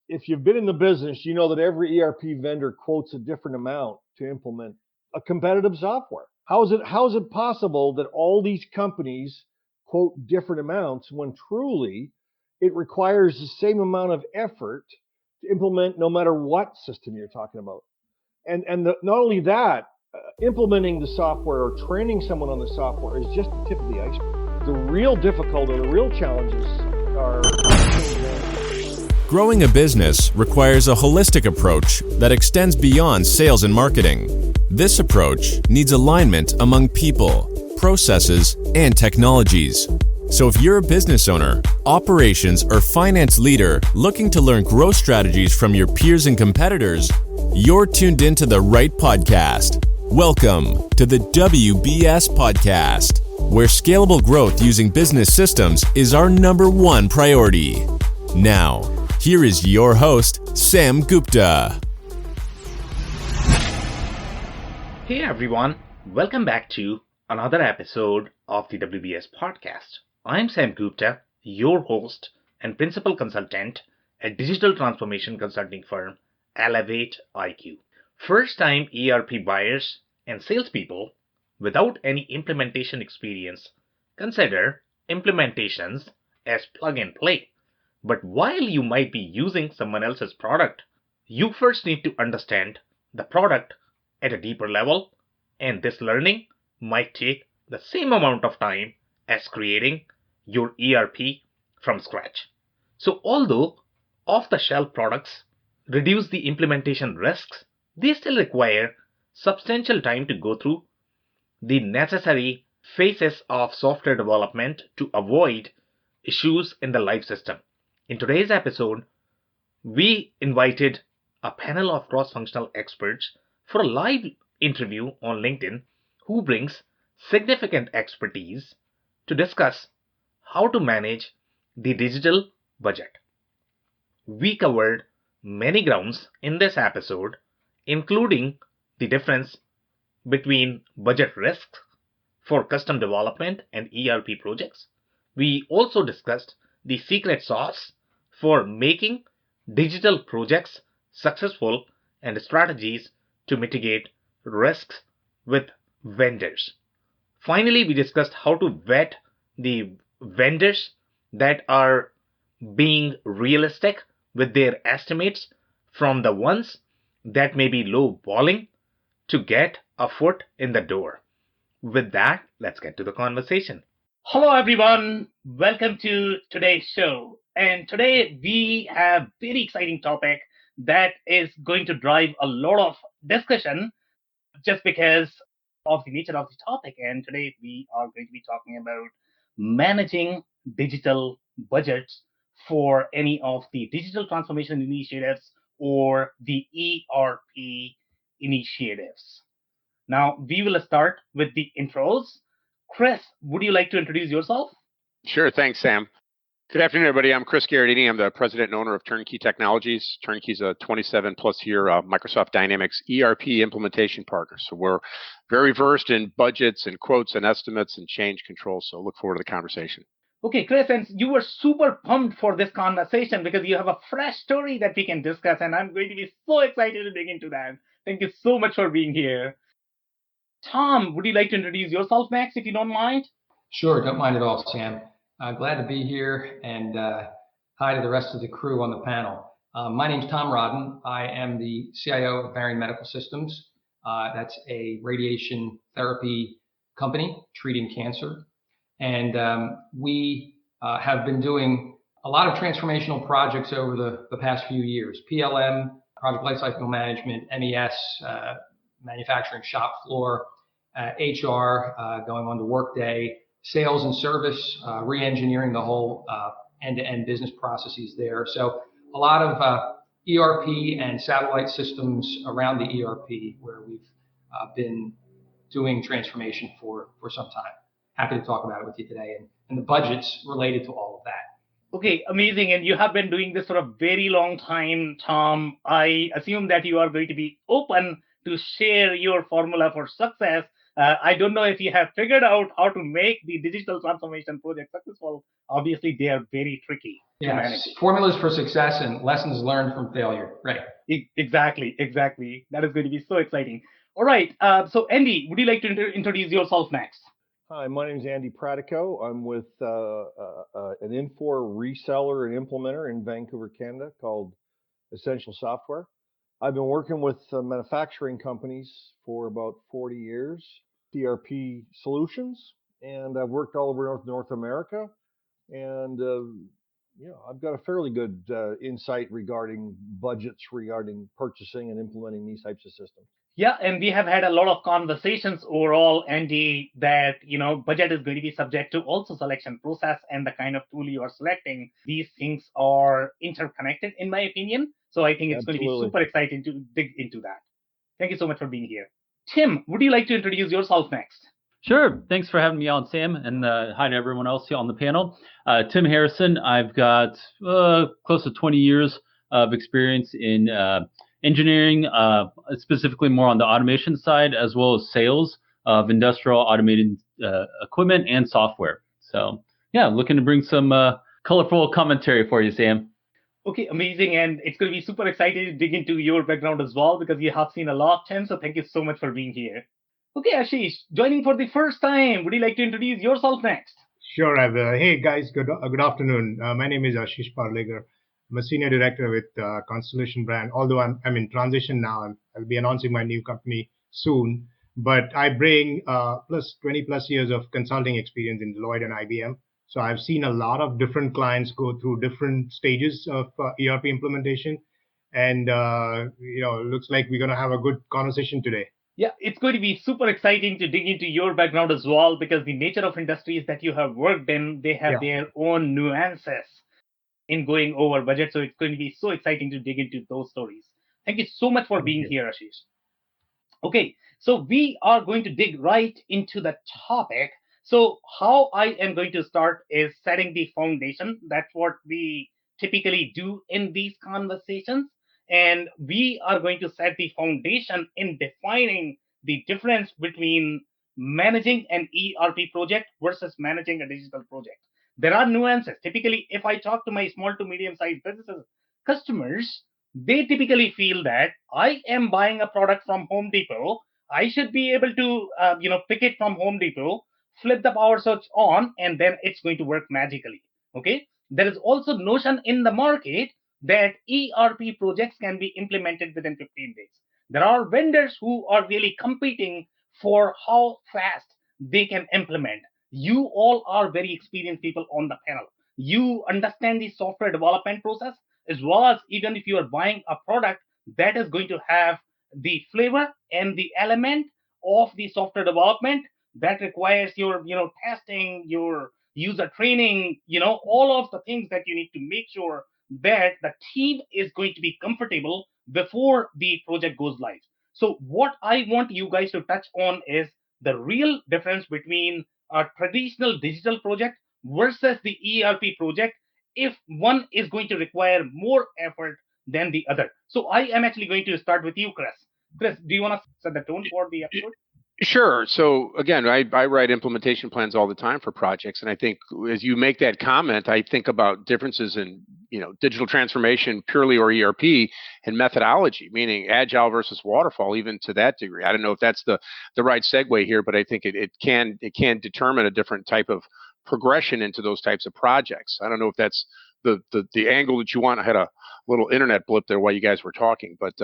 if you've been in the business, you know that every ERP vendor quotes a different amount to implement a competitive software. How is it possible that all these companies quote different amounts when truly it requires the same amount of effort to implement no matter what system you're talking about? Not only that, implementing the software or training someone on the software is just the tip of the iceberg. The real difficulty, the real challenges are. Growing a business requires a holistic approach that extends beyond sales and marketing. This approach needs alignment among people, processes, and technologies. So if you're a business owner, operations, or finance leader looking to learn growth strategies from your peers and competitors, you're tuned into the right podcast. Welcome to the WBS Podcast, where scalable growth using business systems is our number one priority. Now, here is your host, Sam Gupta. Hey everyone, welcome back to another episode of the WBS Podcast. I'm Sam Gupta, your host and principal consultant at digital transformation consulting firm Elevate IQ. First-time ERP buyers and salespeople without any implementation experience consider implementations as plug and play. But while you might be using someone else's product, you first need to understand the product at a deeper level, and this learning might take the same amount of time as creating your ERP from scratch. So although off-the-shelf products reduce the implementation risks, they still require substantial time to go through the necessary phases of software development to avoid issues in the life system. In today's episode, we invited a panel of cross-functional experts for a live interview on LinkedIn who brings significant expertise to discuss how to manage the digital budget. We covered many grounds in this episode, including the difference between budget risks for custom development and ERP projects. We also discussed the secret sauce for making digital projects successful and strategies to mitigate risks with vendors. Finally, we discussed how to vet the vendors that are being realistic with their estimates from the ones that may be low-balling to get a foot in the door. With that, let's get to the conversation. Hello everyone, welcome to today's show. And today we have a very exciting topic that is going to drive a lot of discussion just because of the nature of the topic. And today we are going to be talking about managing digital budgets for any of the digital transformation initiatives or the ERP initiatives. Now, we will start with the intros. Chris, would you like to introduce yourself? Sure. Thanks, Sam. Good afternoon, everybody. I'm Chris Garridini. I'm the president and owner of Turnkey Technologies. Turnkey is a 27-plus year Microsoft Dynamics ERP implementation partner. So we're very versed in budgets and quotes and estimates and change control. So look forward to the conversation. Okay, Chris, and you were super pumped for this conversation because you have a fresh story that we can discuss, and I'm going to be so excited to dig into that. Thank you so much for being here. Tom, would you like to introduce yourself next, if you don't mind? Sure, don't mind at all, Sam. Glad to be here, and hi to the rest of the crew on the panel. My name's Tom Rodden. I am the CIO of Varian Medical Systems. That's a radiation therapy company treating cancer. And we have been doing a lot of transformational projects over the past few years. PLM, Project Lifecycle Management, MES, manufacturing shop floor, HR, going on to Workday, sales and service, re-engineering the whole end-to-end business processes there. So a lot of ERP and satellite systems around the ERP where we've been doing transformation for some time. Happy to talk about it with you today and the budgets related to all of that. Okay, amazing. And you have been doing this for a very long time, Tom. I assume that you are going to be open to share your formula for success I don't know if you have figured out how to make the digital transformation project successful. Obviously, they are very tricky to manage. Yes, formulas for success and lessons learned from failure. Right. Exactly. That is going to be so exciting. All right. So, Andy, would you like to introduce yourself next? Hi, my name is Andy Pratico. I'm with an Infor reseller and implementer in Vancouver, Canada called Essential Software. I've been working with manufacturing companies for about 40 years, ERP solutions, and I've worked all over North America. And I've got a fairly good insight regarding budgets, regarding purchasing and implementing these types of systems. Yeah, and we have had a lot of conversations overall, Andy, that budget is going to be subject to also selection process and the kind of tool you are selecting. These things are interconnected, in my opinion. So I think it's going to be super exciting to dig into that. Thank you so much for being here. Tim, would you like to introduce yourself next? Sure. Thanks for having me on, Sam, and hi to everyone else here on the panel. Tim Harrison. I've got close to 20 years of experience in engineering, specifically more on the automation side, as well as sales of industrial automated equipment and software. So, yeah, looking to bring some colorful commentary for you, Sam. Okay, amazing. And it's going to be super exciting to dig into your background as well, because you have seen a lot, Tim. So thank you so much for being here. Okay, Ashish, joining for the first time. Would you like to introduce yourself next? Sure, I will. Hey, guys, good afternoon. My name is Ashish Parlegar. I'm a senior director with Constellation Brand. Although I'm in transition now, I'll be announcing my new company soon. But I bring 20 plus years of consulting experience in Deloitte and IBM. So I've seen a lot of different clients go through different stages of ERP implementation. And, it looks like we're going to have a good conversation today. Yeah, it's going to be super exciting to dig into your background as well, because the nature of industries that you have worked in, they have their own nuances in going over budget. So it's going to be so exciting to dig into those stories. Thank you so much for being here, Ashish. Okay, so we are going to dig right into the topic. So how I am going to start is setting the foundation. That's what we typically do in these conversations. And we are going to set the foundation in defining the difference between managing an ERP project versus managing a digital project. There are nuances. Typically, if I talk to my small to medium-sized businesses customers, they typically feel that I am buying a product from Home Depot. I should be able to, pick it from Home Depot, flip the power switch on, and then it's going to work magically. Okay. There is also notion in the market that ERP projects can be implemented within 15 days. There are vendors who are really competing for how fast they can implement. You all are very experienced people on the panel. You understand the software development process, as well as even if you are buying a product that is going to have the flavor and the element of the software development that requires your testing, your user training, all of the things that you need to make sure that the team is going to be comfortable before the project goes live. So what I want you guys to touch on is the real difference between a traditional digital project versus the ERP project, if one is going to require more effort than the other. So I am actually going to start with you, Chris. Chris, do you want to set the tone for the episode? Sure. So again, I write implementation plans all the time for projects, and I think as you make that comment, I think about differences in digital transformation purely or ERP and methodology, meaning agile versus waterfall, even to that degree. I don't know if that's the right segue here, but I think it can determine a different type of progression into those types of projects. I don't know if that's the angle that you want. I had a little internet blip there while you guys were talking, but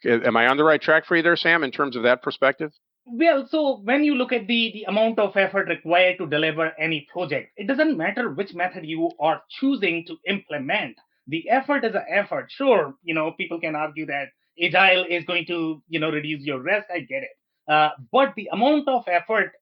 am I on the right track for you there, Sam, in terms of that perspective? Well, so when you look at the amount of effort required to deliver any project, it doesn't matter which method you are choosing to implement. The effort is an effort. Sure, people can argue that agile is going to, reduce your risk. I get it. But the amount of effort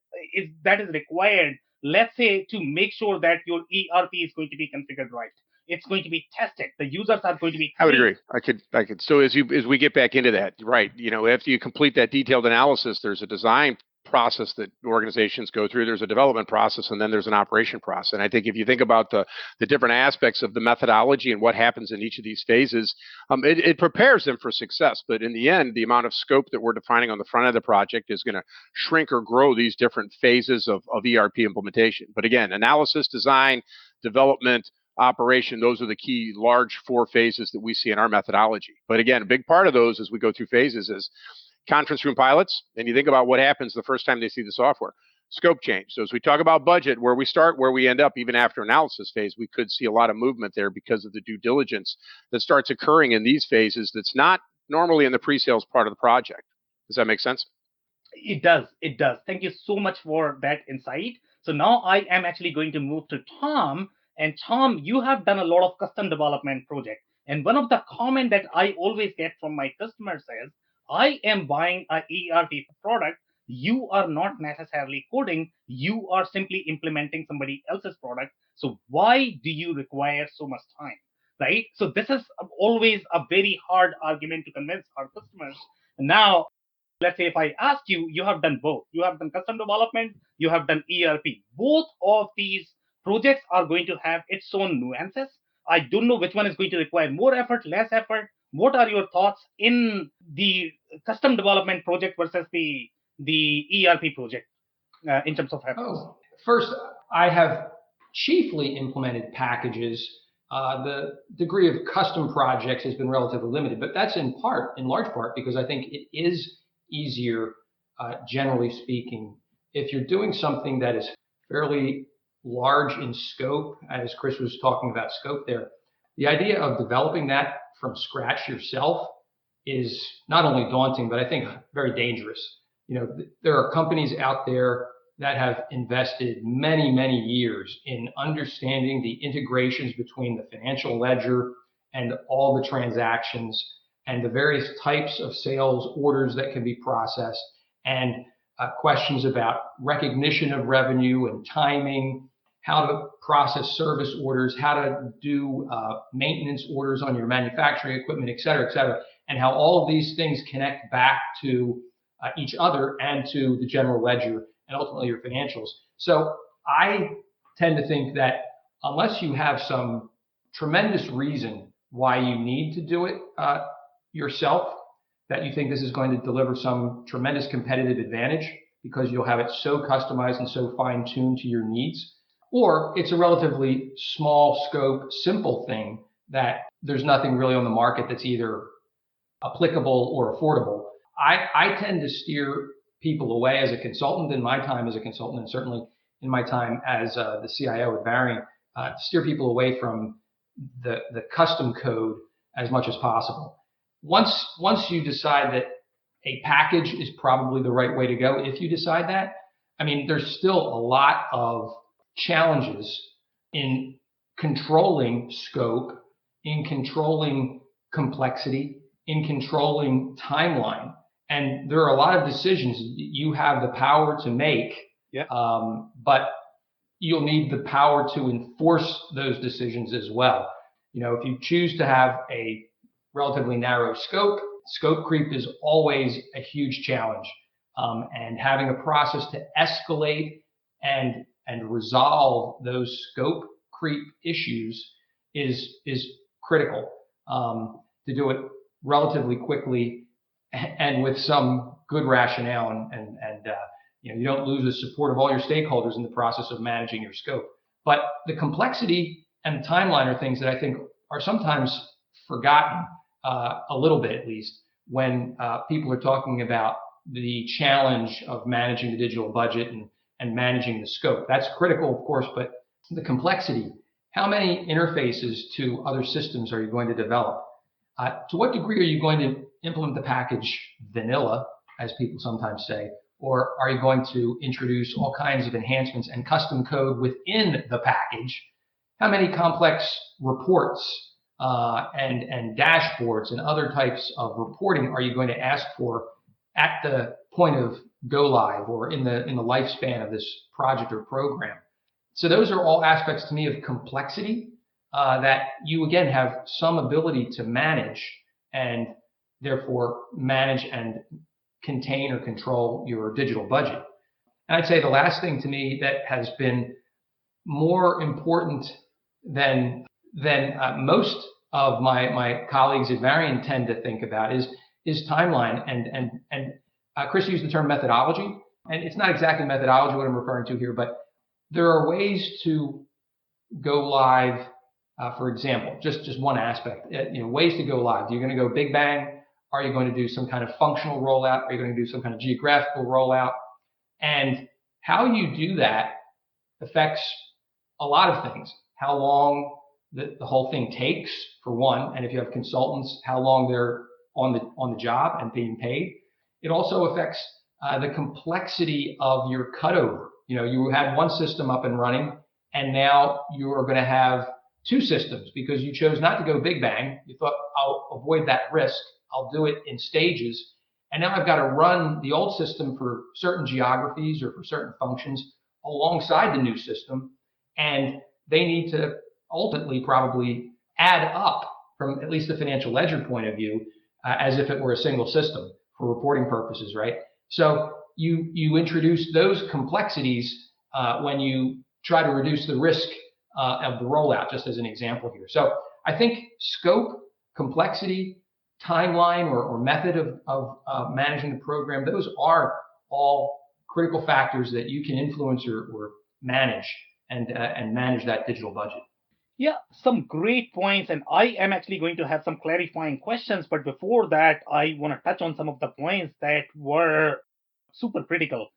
that is required, let's say, to make sure that your ERP is going to be configured right. It's going to be tested. The users are going to be. I would agree. I could. So as we get back into that, right? After you complete that detailed analysis, there's a design process that organizations go through. There's a development process, and then there's an operation process. And I think if you think about the different aspects of the methodology and what happens in each of these phases, it prepares them for success. But in the end, the amount of scope that we're defining on the front of the project is going to shrink or grow these different phases of ERP implementation. But again, analysis, design, development, operation, those are the key large 4 phases that we see in our methodology. But again, a big part of those as we go through phases is conference room pilots, and you think about what happens the first time they see the software. Scope change. So as we talk about budget, where we start, where we end up, even after analysis phase, we could see a lot of movement there because of the due diligence that starts occurring in these phases that's not normally in the pre-sales part of the project. Does that make sense? It does. It does. Thank you so much for that insight. So now I am actually going to move to Tom. And Tom, you have done a lot of custom development projects. And one of the comment that I always get from my customers is, I am buying a ERP product. You are not necessarily coding. You are simply implementing somebody else's product. So why do you require so much time? Right? So this is always a very hard argument to convince our customers. Now, let's say if I ask you, you have done both. You have done custom development, you have done ERP. Both of these projects are going to have its own nuances. I don't know which one is going to require more effort, less effort. What are your thoughts in the custom development project versus the ERP project in terms of efforts? Oh, first, I have chiefly implemented packages. The degree of custom projects has been relatively limited, but that's in large part, because I think it is easier, generally speaking, if you're doing something that is fairly large in scope, as Chris was talking about scope there. The idea of developing that from scratch yourself is not only daunting, but I think very dangerous. There are companies out there that have invested many, many years in understanding the integrations between the financial ledger and all the transactions and the various types of sales orders that can be processed, and questions about recognition of revenue and timing, how to process service orders, how to do maintenance orders on your manufacturing equipment, et cetera, and how all of these things connect back to each other and to the general ledger and ultimately your financials. So I tend to think that unless you have some tremendous reason why you need to do it yourself, that you think this is going to deliver some tremendous competitive advantage because you'll have it so customized and so fine-tuned to your needs, or it's a relatively small scope, simple thing that there's nothing really on the market that's either applicable or affordable. I tend to steer people away as a consultant, in my time as a consultant, and certainly in my time as the CIO at Varian, steer people away from the custom code as much as possible. Once you decide that a package is probably the right way to go, if you decide that, I mean, there's still a lot of challenges in controlling scope, in controlling complexity, in controlling timeline. And there are a lot of decisions you have the power to make, but you'll need the power to enforce those decisions as well. If you choose to have a relatively narrow scope creep is always a huge challenge. And having a process to escalate and resolve those scope creep issues is critical, to do it relatively quickly and with some good rationale, and you don't lose the support of all your stakeholders in the process of managing your scope. But the complexity and the timeline are things that I think are sometimes forgotten, a little bit at least, when people are talking about the challenge of managing the digital budget and managing the scope. That's critical, of course, but the complexity, how many interfaces to other systems are you going to develop? To what degree are you going to implement the package vanilla, as people sometimes say, or are you going to introduce all kinds of enhancements and custom code within the package? How many complex reports and dashboards and other types of reporting are you going to ask for at the point of go live or in the lifespan of this project or program? So those are all aspects to me of complexity that you again have some ability to manage, and therefore manage and contain or control your digital budget. And I'd say the last thing to me that has been more important than most of my colleagues at Varian tend to think about is timeline. And Chris used the term methodology, and it's not exactly methodology what I'm referring to here, but there are ways to go live. For example, just one aspect, ways to go live. You're going to go big bang. Are you going to do some kind of functional rollout? Are you going to do some kind of geographical rollout? And how you do that affects a lot of things. How long the whole thing takes, for one, and if you have consultants, how long they're on the job and being paid. It also affects the complexity of your cutover. You had one system up and running, and now you are going to have two systems because you chose not to go big bang. You thought, I'll avoid that risk. I'll do it in stages. And now I've got to run the old system for certain geographies or for certain functions alongside the new system. And they need to ultimately probably add up from at least the financial ledger point of view, as if it were a single system for reporting purposes, right? So you introduce those complexities when you try to reduce the risk of the rollout, just as an example here. So I think scope, complexity, timeline, or method of managing the program, those are all critical factors that you can influence or manage and manage that digital budget. Yeah, some great points. And I am actually going to have some clarifying questions. But before that, I want to touch on some of the points that were super critical.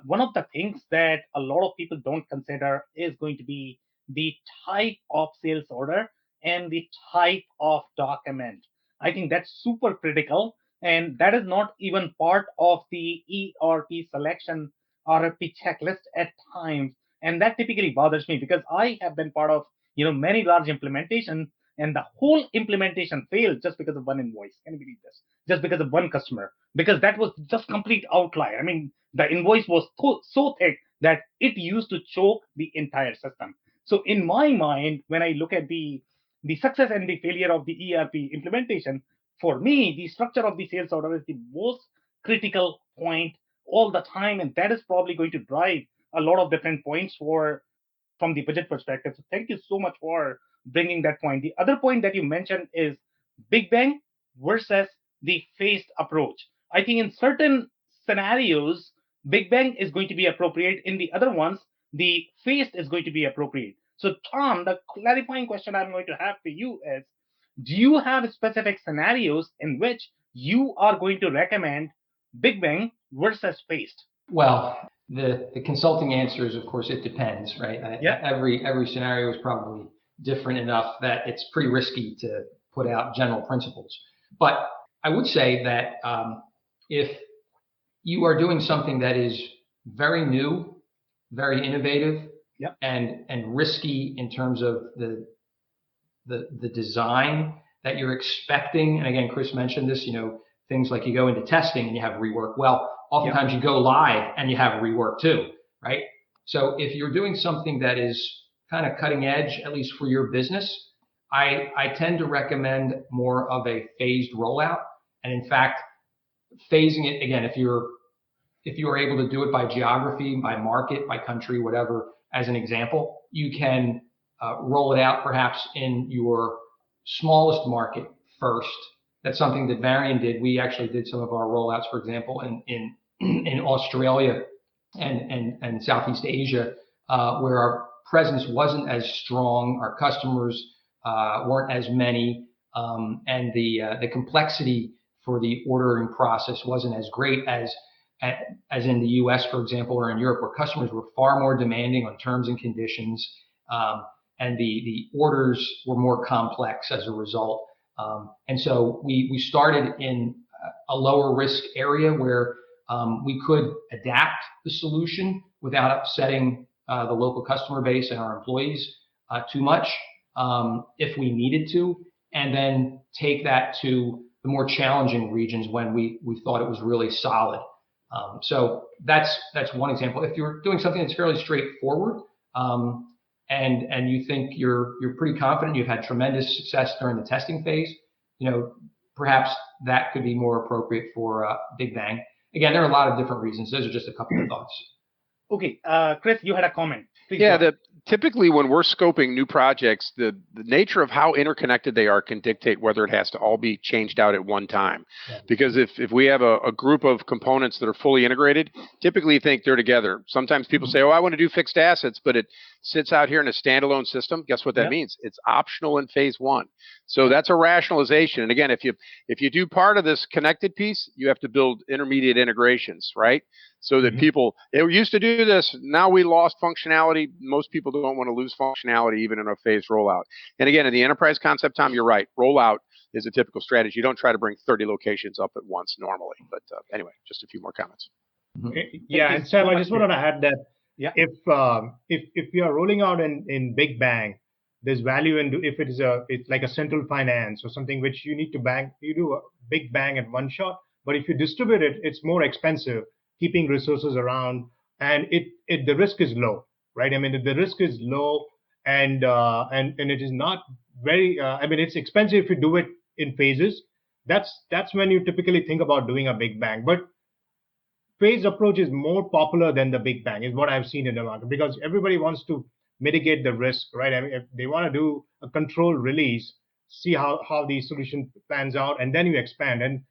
One of the things that a lot of people don't consider is going to be the type of sales order and the type of document. I think that's super critical. And that is not even part of the ERP selection RFP checklist at times. And that typically bothers me because I have been part of many large implementations, and the whole implementation failed just because of one invoice. Can you believe this? Just because of one customer, because that was just complete outlier. I mean, the invoice was so thick that it used to choke the entire system. So in my mind, when I look at the success and the failure of the ERP implementation, for me, the structure of the sales order is the most critical point all the time, and that is probably going to drive a lot of different points from the budget perspective. So thank you so much for bringing that point. The other point that you mentioned is big bang versus the phased approach. I think in certain scenarios, big bang is going to be appropriate. In the other ones, the phased is going to be appropriate. So Tom, the clarifying question I'm going to have for you is, do you have specific scenarios in which you are going to recommend big bang versus phased? Well, the consulting answer is, of course, it depends, right? Yeah. Every scenario is probably different enough that it's pretty risky to put out general principles. But I would say that if you are doing something that is very new, very innovative, yep, and risky in terms of the design that you're expecting, and again, Chris mentioned this, things like you go into testing and you have rework. Well, oftentimes you go live and you have rework too, right? So if you're doing something that is kind of cutting edge, at least for your business, I tend to recommend more of a phased rollout. And in fact, phasing it, again, if you are able to do it by geography, by market, by country, whatever, as an example, you can roll it out perhaps in your smallest market first. That's something that Varian did. We actually did some of our rollouts, for example, in Australia and Southeast Asia, where our presence wasn't as strong, our customers weren't as many, and the complexity for the ordering process wasn't as great as in the U.S., for example, or in Europe, where customers were far more demanding on terms and conditions, and the orders were more complex as a result. And so we started in a lower risk area where we could adapt the solution without upsetting the local customer base and our employees too much if we needed to, and then take that to the more challenging regions when we thought it was really solid. So that's one example. If you're doing something that's fairly straightforward, and you think you're pretty confident, you've had tremendous success during the testing phase, perhaps that could be more appropriate for Big Bang. Again, there are a lot of different reasons. Those are just a couple of thoughts. Okay, Chris, you had a comment. Please Yeah, go ahead. typically when we're scoping new projects, the nature of how interconnected they are can dictate whether it has to all be changed out at one time. Because if we have a group of components that are fully integrated, typically you think they're together. Sometimes people say, oh, I want to do fixed assets, but it sits out here in a standalone system. Guess what that means? It's optional in phase one. So that's a rationalization. And again, if you do part of this connected piece, you have to build intermediate integrations, right? So that people, they used to do this, now we lost functionality. Most people don't want to lose functionality even in a phased rollout. And again, in the enterprise concept, Tom, you're right. Rollout is a typical strategy. You don't try to bring 30 locations up at once normally. But anyway, just a few more comments. Yeah, and Sam, I just wanted to add that Yeah. if you are rolling out in big bang, there's value in if it's like a central finance or something which you need to you do a big bang at one shot. But if you distribute it, it's more expensive keeping resources around, and the risk is low, right? I mean, the risk is low, and it is not very. I mean, it's expensive if you do it in phases. That's when you typically think about doing a big bang, but phased approach is more popular than the big bang is what I've seen in the market because everybody wants to mitigate the risk, right? I mean, if they want to do a controlled release, see how the solution plans out, and then you expand. And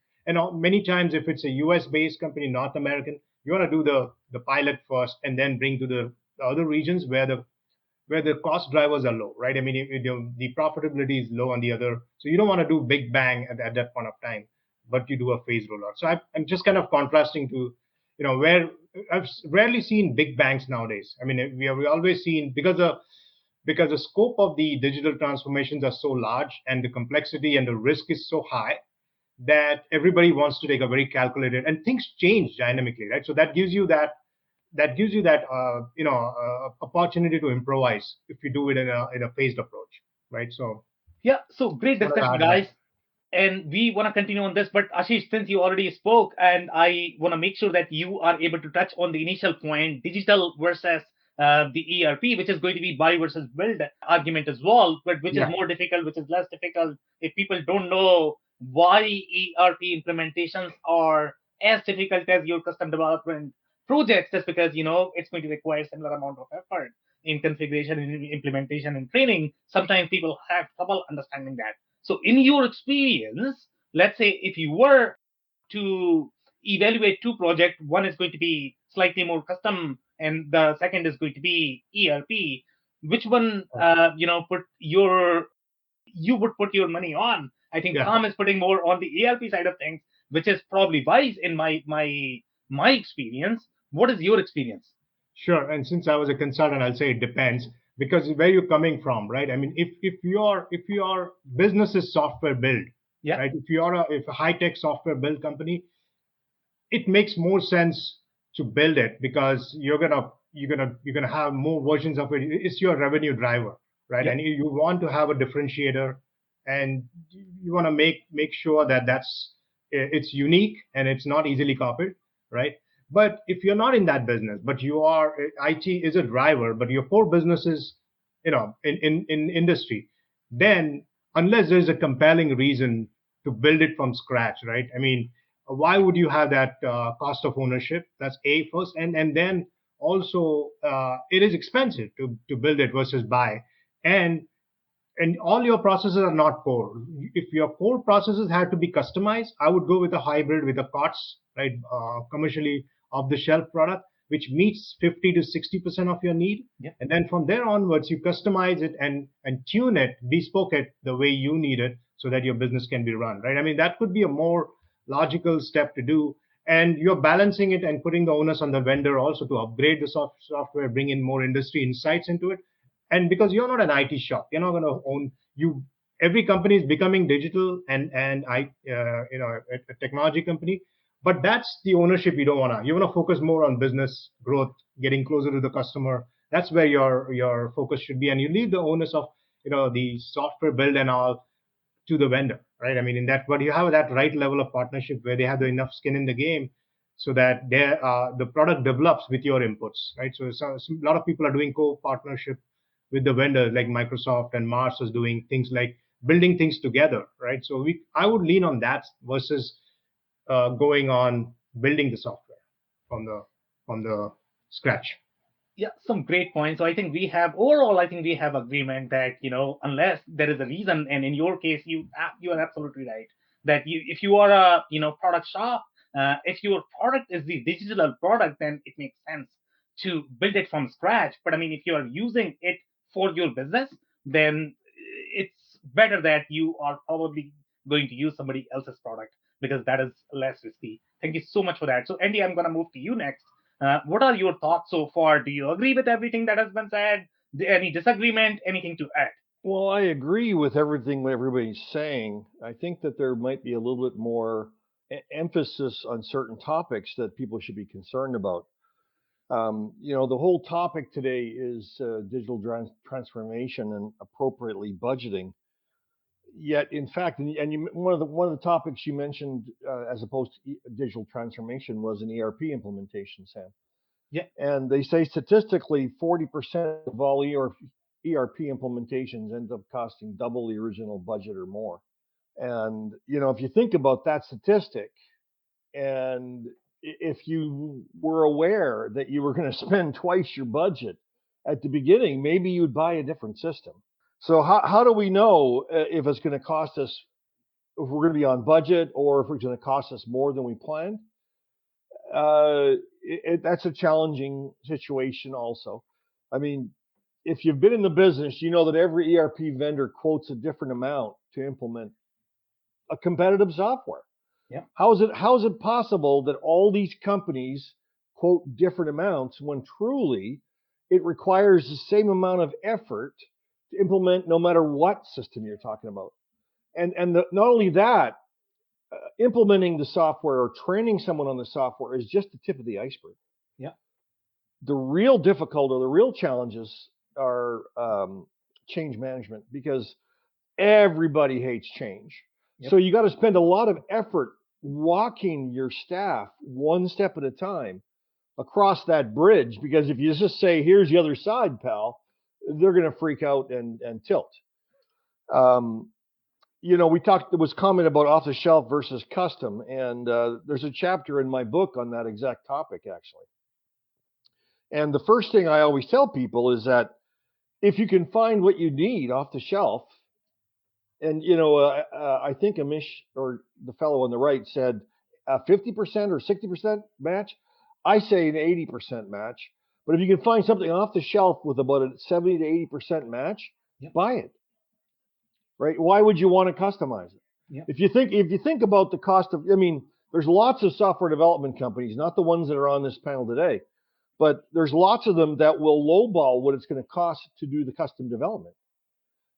many times, if it's a US based company, North American, you want to do the pilot first and then bring to the other regions where the cost drivers are low, right? I mean, the profitability is low on the other, so you don't want to do big bang at that point of time, but you do a phased rollout. So I'm just kind of contrasting to, where I've rarely seen big bangs nowadays. I mean, we always seen because the scope of the digital transformations are so large and the complexity and the risk is so high that everybody wants to take a very calculated and things change dynamically, right? So that gives you that opportunity to improvise if you do it in a phased approach, right? So Yeah, so great discussion, guys. And we want to continue on this, but Ashish, since you already spoke, and I want to make sure that you are able to touch on the initial point, digital versus the ERP, which is going to be buy versus build argument as well, but which is more difficult, which is less difficult. If people don't know why ERP implementations are as difficult as your custom development projects, just because it's going to require similar amount of effort in configuration, in implementation, and training. Sometimes people have trouble understanding that. So, in your experience, let's say if you were to evaluate two projects, one is going to be slightly more custom, and the second is going to be ERP. Which one, you would put your money on? I think Tom is putting more on the ERP side of things, which is probably wise in my experience. What is your experience? Sure. And since I was a consultant, I'll say it depends because where you're coming from, right? I mean, if your business is software build, right? If a high tech software build company, it makes more sense to build it because you're gonna have more versions of it. It's your revenue driver, right? And you want to have a differentiator, and you want to make sure that it's unique and it's not easily copied, right? But if you're not in that business, but you are, IT is a driver, but your core business is, in industry, then unless there's a compelling reason to build it from scratch, right? I mean, why would you have that cost of ownership? That's a first, and then also it is expensive to build it versus buy, and all your processes are not core. If your core processes had to be customized, I would go with a hybrid with a COTS, right? Commercially off the shelf product, which meets 50 to 60% of your need. And then from there onwards, you customize it and tune it, bespoke it the way you need it so that your business can be run, right? I mean, that could be a more logical step to do. And you're balancing it and putting the onus on the vendor also to upgrade the software, bring in more industry insights into it. And because you're not an IT shop, you're not going to own you. Every company is becoming digital and a technology company, but that's the ownership you don't want to. You want to focus more on business growth, getting closer to the customer. That's where your focus should be, and you leave the onus of the software build and all to the vendor, right? I mean, in that, but you have that right level of partnership where they have enough skin in the game so that the product develops with your inputs, right? So a lot of people are doing co-partnership with the vendors like Microsoft and Mars is doing things like building things together, right? So I would lean on that versus going on building the software from the scratch. Yeah, some great points. So I think we have overall, I think we have agreement that unless there is a reason, and in your case, you are absolutely right that if you are a product shop, if your product is the digital product, then it makes sense to build it from scratch. But I mean, if you are using it for your business, then it's better that you are probably going to use somebody else's product because that is less risky. Thank you so much for that. So Andy, I'm going to move to you next. What are your thoughts so far? Do you agree with everything that has been said? Any disagreement? Anything to add? Well, I agree with everything that everybody's saying. I think that there might be a little bit more emphasis on certain topics that people should be concerned about. The whole topic today is digital transformation and appropriately budgeting. Yet, in fact, one of the topics you mentioned, as opposed to digital transformation, was an ERP implementation, Sam. Yeah. And they say statistically, 40% of all ERP implementations end up costing double the original budget or more. And if you think about that statistic, and if you were aware that you were going to spend twice your budget at the beginning, maybe you'd buy a different system. So how do we know if it's going to cost us, if we're going to be on budget, or if it's going to cost us more than we planned? That's a challenging situation also. I mean, if you've been in the business, you know that every ERP vendor quotes a different amount to implement a competitive software. Yeah. How is it possible that all these companies quote different amounts when truly it requires the same amount of effort to implement no matter what system you're talking about? And not only that, implementing the software or training someone on the software is just the tip of the iceberg. Yeah. The real difficult or the real challenges are change management, because everybody hates change. Yep. So you got to spend a lot of effort walking your staff one step at a time across that bridge, because if you just say, here's the other side, pal, they're going to freak out and tilt. There was comment about off the shelf versus custom, and there's a chapter in my book on that exact topic, actually. And the first thing I always tell people is that if you can find what you need off the shelf, and I think Amish, or the fellow on the right, said 50% or 60% match. I say an 80% match. But if you can find something off the shelf with about a 70 to 80% match, yep, buy it. Right? Why would you want to customize it? Yep. If you think about the cost of, there's lots of software development companies, not the ones that are on this panel today, but there's lots of them that will lowball what it's going to cost to do the custom development.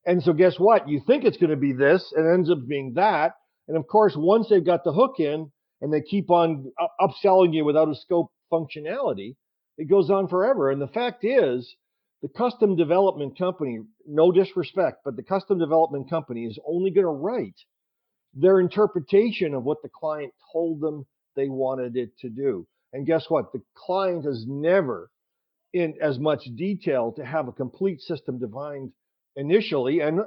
And so guess what? You think it's going to be this, and it ends up being that. And of course, once they've got the hook in and they keep on upselling you without a scope functionality, it goes on forever. And the fact is, the custom development company, no disrespect, but the custom development company is only going to write their interpretation of what the client told them they wanted it to do. And guess what? The client is never in as much detail to have a complete system defined initially, and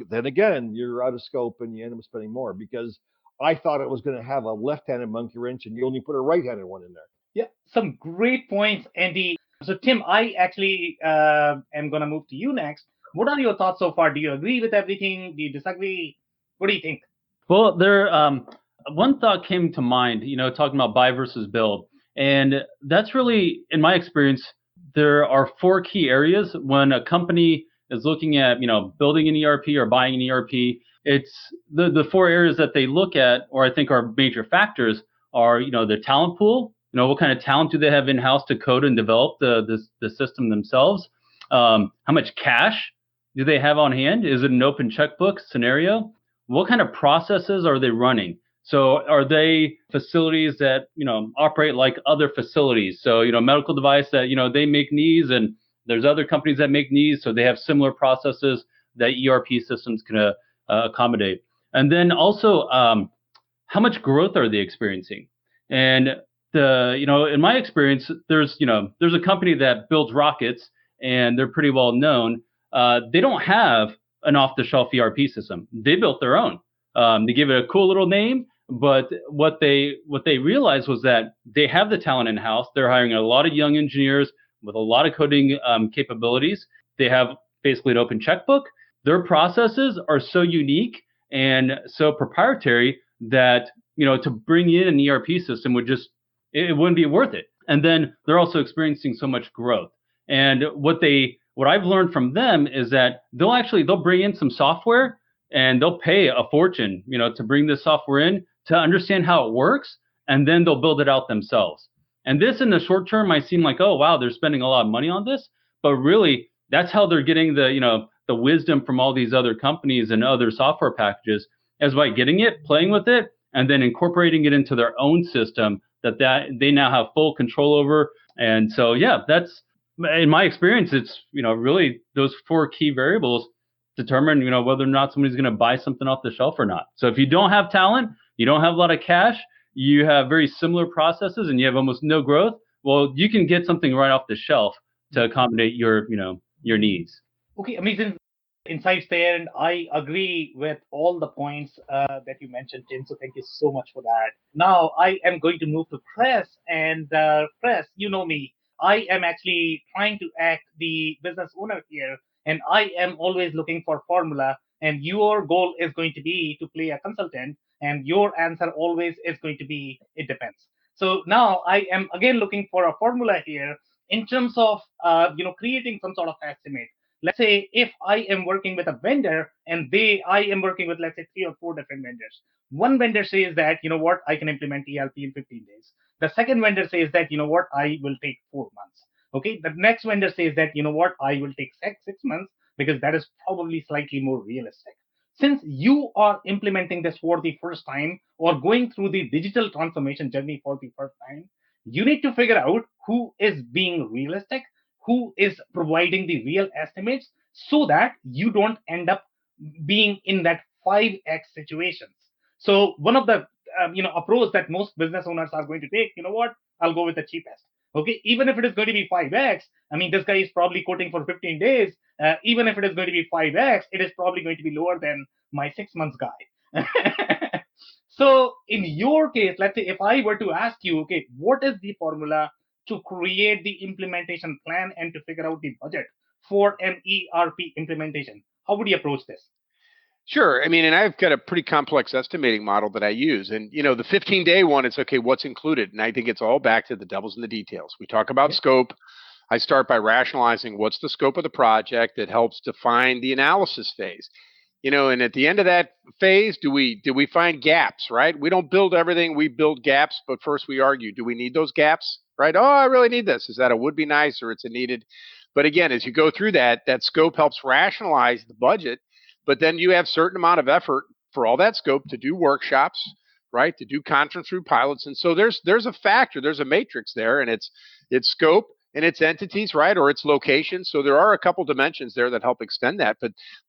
then again, you're out of scope and you end up spending more, because I thought it was going to have a left-handed monkey wrench and you only put a right-handed one in there. Yeah, some great points, Andy. So Tim, I actually am going to move to you next. What are your thoughts so far? Do you agree with everything? Do you disagree? What do you think? Well, one thought came to mind, talking about buy versus build. And that's really, in my experience, there are 4 key areas when a company is looking at, building an ERP or buying an ERP. It's the 4 areas that they look at, or I think are major factors, are, the talent pool. What kind of talent do they have in-house to code and develop the system themselves? How much cash do they have on hand? Is it an open checkbook scenario? What kind of processes are they running? So are they facilities that, operate like other facilities? So, medical device that, they make knees, and there's other companies that make knees, so they have similar processes that ERP systems can accommodate. And then also, how much growth are they experiencing? And in my experience, there's a company that builds rockets, and they're pretty well known. They don't have an off-the-shelf ERP system. They built their own. They give it a cool little name, but what they realized was that they have the talent in-house. They're hiring a lot of young engineers with a lot of coding capabilities. They have basically an open checkbook. Their processes are so unique and so proprietary that, to bring in an ERP system it wouldn't be worth it. And then they're also experiencing so much growth. And what I've learned from them is that they'll bring in some software and they'll pay a fortune, to bring this software in to understand how it works, and then they'll build it out themselves. And this in the short term might seem like, oh wow, they're spending a lot of money on this, but really that's how they're getting the wisdom from all these other companies and other software packages, as by getting it, playing with it, and then incorporating it into their own system that they now have full control over. And so, yeah, that's, in my experience, it's, really those 4 key variables determine, whether or not somebody's going to buy something off the shelf or not. So if you don't have talent, you don't have a lot of cash, you have very similar processes, and you have almost no growth, well, you can get something right off the shelf to accommodate your needs. Okay, amazing insights there, and I agree with all the points that you mentioned, Tim. So thank you so much for that. Now I am going to move to Chris, and Chris, you know me. I am actually trying to act the business owner here, and I am always looking for formula. And your goal is going to be to play a consultant, and your answer always is going to be it depends. So now I am again looking for a formula here in terms of creating some sort of estimate. Let's say if I am working with a vendor and I am working with, let's say, 3 or 4 different vendors. One vendor says that, I can implement ERP in 15 days. The second vendor says that, I will take 4 months. Okay. The next vendor says that, I will take 6 months, because that is probably slightly more realistic. Since you are implementing this for the first time or going through the digital transformation journey for the first time, you need to figure out who is being realistic, who is providing the real estimates, so that you don't end up being in that 5x situations. So one of the approach that most business owners are going to take, I'll go with the cheapest. Okay, even if it is going to be 5x, I mean, this guy is probably quoting for 15 days. Even if it is going to be 5x, it is probably going to be lower than my 6 months guy. So in your case, let's say if I were to ask you, okay, what is the formula to create the implementation plan and to figure out the budget for an ERP implementation? How would you approach this? Sure. I mean, and I've got a pretty complex estimating model that I use. And, the 15-day one, it's okay, what's included? And I think it's all back to the devil's in the details. We talk about scope. I start by rationalizing what's the scope of the project that helps define the analysis phase. And at the end of that phase, do we find gaps, right? We don't build everything, we build gaps, but first we argue, do we need those gaps, right? Oh, I really need this. Is that a would be nice or it's a needed? But again, as you go through that scope helps rationalize the budget, but then you have certain amount of effort for all that scope to do workshops, right? To do conference room pilots. And so there's a factor, there's a matrix there, and it's scope and its entities, right? Or its location. So there are a couple dimensions there that help extend that,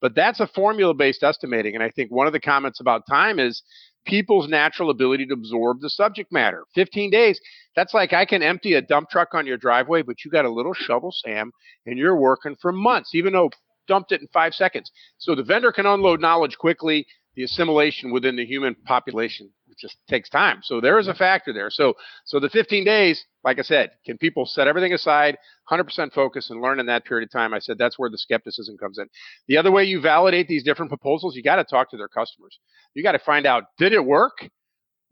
but that's a formula-based estimating. And I think one of the comments about time is people's natural ability to absorb the subject matter. 15 days, that's like I can empty a dump truck on your driveway, but you got a little shovel, Sam, and you're working for months, even though dumped it in 5 seconds. So the vendor can unload knowledge quickly. The assimilation within the human population just takes time. So there is a factor there. So the 15 days, like I said, can people set everything aside, 100% focus and learn in that period of time? I said that's where the skepticism comes in. The other way you validate these different proposals, you got to talk to their customers. You got to find out, did it work?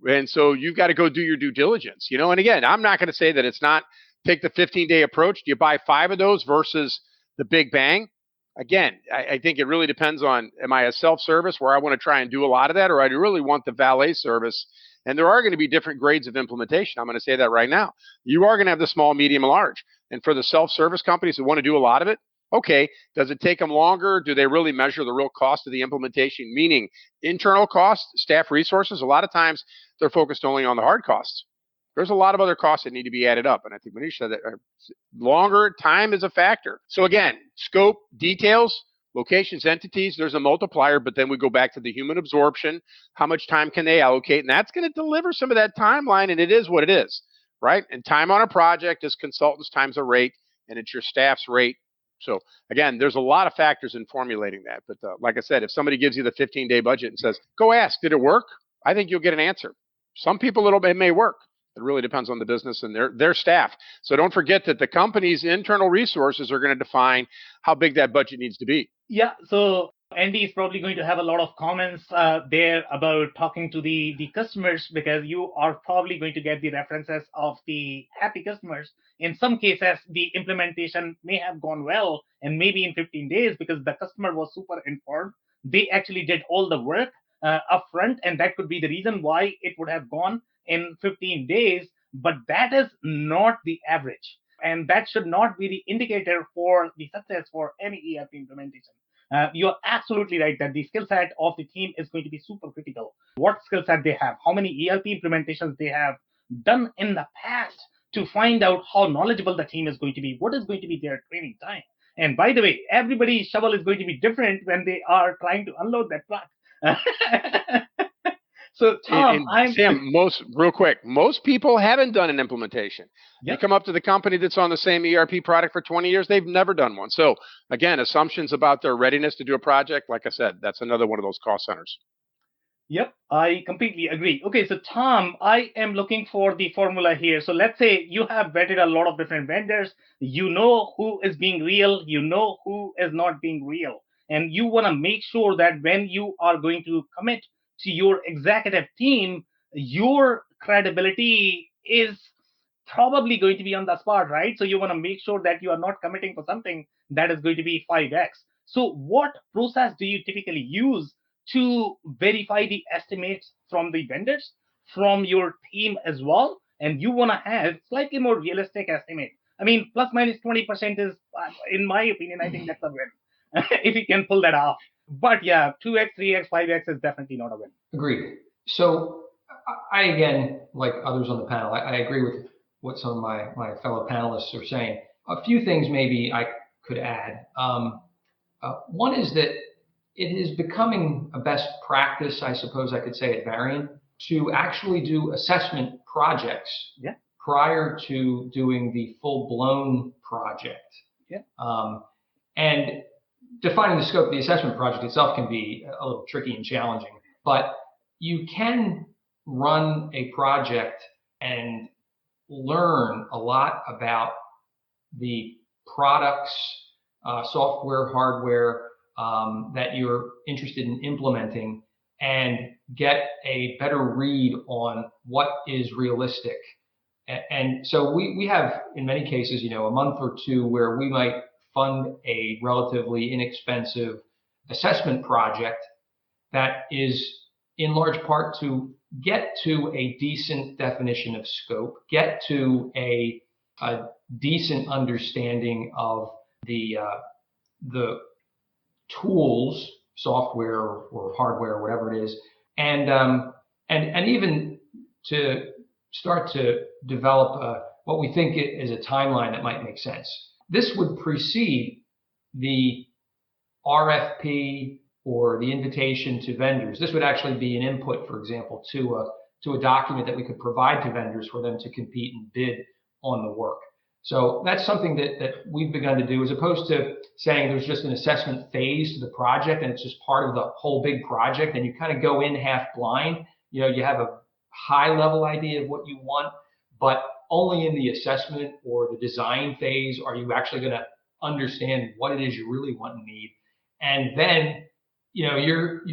And so you've got to go do your due diligence, And again, I'm not going to say that it's not take the 15-day approach. Do you buy 5 of those versus the big bang? Again, I think it really depends on, am I a self-service where I want to try and do a lot of that, or I really want the valet service? And there are going to be different grades of implementation. I'm going to say that right now. You are going to have the small, medium, and large. And for the self-service companies who want to do a lot of it, okay, does it take them longer? Do they really measure the real cost of the implementation, meaning internal costs, staff resources? A lot of times they're focused only on the hard costs. There's a lot of other costs that need to be added up. And I think Manish said that longer time is a factor. So again, scope, details, locations, entities, there's a multiplier, but then we go back to the human absorption. How much time can they allocate? And that's going to deliver some of that timeline. And it is what it is, right? And time on a project is consultants times a rate, and it's your staff's rate. So again, there's a lot of factors in formulating that. But like I said, if somebody gives you the 15-day budget and says, go ask, did it work? I think you'll get an answer. Some people, it may work. It really depends on the business and their staff. So don't forget that the company's internal resources are going to define how big that budget needs to be. Yeah, so Andy is probably going to have a lot of comments there about talking to the customers, because you are probably going to get the references of the happy customers. In some cases, the implementation may have gone well, and maybe in 15 days, because the customer was super informed, they actually did all the work upfront, and that could be the reason why it would have gone in 15 days. But that is not the average, and that should not be the indicator for the success for any ERP implementation. You're absolutely right that the skill set of the team is going to be super critical. What skill set they have, how many ERP implementations they have done in the past, to find out how knowledgeable the team is going to be, what is going to be their training time. And by the way, everybody's shovel is going to be different when they are trying to unload that truck. So Tom, Sam, most people haven't done an implementation. Yep. You come up to the company that's on the same ERP product for 20 years, they've never done one. So again, assumptions about their readiness to do a project, like I said, that's another one of those cost centers. Yep, I completely agree. Okay, so Tom, I am looking for the formula here. So let's say you have vetted a lot of different vendors. You know who is being real, you know who is not being real. And you want to make sure that when you are going to commit to your executive team, your credibility is probably going to be on the spot, right? So you want to make sure that you are not committing for something that is going to be 5x. So what process do you typically use to verify the estimates from the vendors, from your team as well? And you want to have slightly more realistic estimate. I mean, plus minus 20% is, in my opinion, I think that's a win if you can pull that off. But yeah, 2x, 3x, 5x is definitely not a win. Agreed. So I, again, like others on the panel, I agree with what some of my fellow panelists are saying. A few things maybe I could add. One is that it is becoming a best practice, I suppose I could say at Varian, to actually do assessment projects prior to doing the full-blown project. And defining the scope of the assessment project itself can be a little tricky and challenging, but you can run a project and learn a lot about the products, software, hardware that you're interested in implementing, and get a better read on what is realistic. And so we have, in many cases, a month or two where we might fund a relatively inexpensive assessment project that is in large part to get to a decent definition of scope, get to a decent understanding of the tools, software or hardware, or whatever it is, and even to start to develop what we think is a timeline that might make sense. This would precede the RFP or the invitation to vendors. This would actually be an input, for example, to a document that we could provide to vendors for them to compete and bid on the work. So that's something that we've begun to do, as opposed to saying there's just an assessment phase to the project and it's just part of the whole big project and you kind of go in half blind. You have a high level idea of what you want, but only in the assessment or the design phase are you actually going to understand what it is you really want and need. And then, you're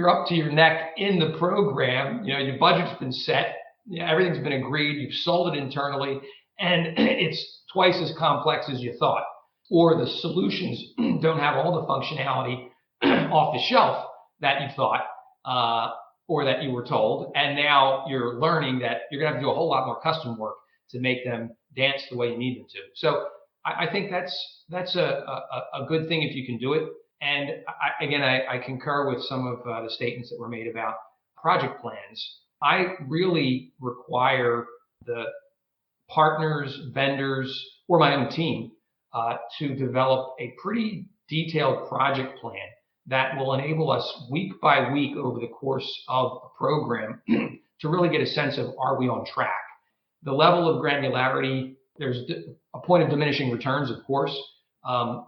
up to your neck in the program. Your budget's been set. Everything's been agreed. You've sold it internally, and it's twice as complex as you thought. Or the solutions don't have all the functionality off the shelf that you thought, or that you were told. And now you're learning that you're going to have to do a whole lot more custom work to make them dance the way you need them to. So I think that's a good thing if you can do it. And I concur with some of the statements that were made about project plans. I really require the partners, vendors, or my own team to develop a pretty detailed project plan that will enable us week by week over the course of a program to really get a sense of, are we on track? The level of granularity, there's a point of diminishing returns, of course,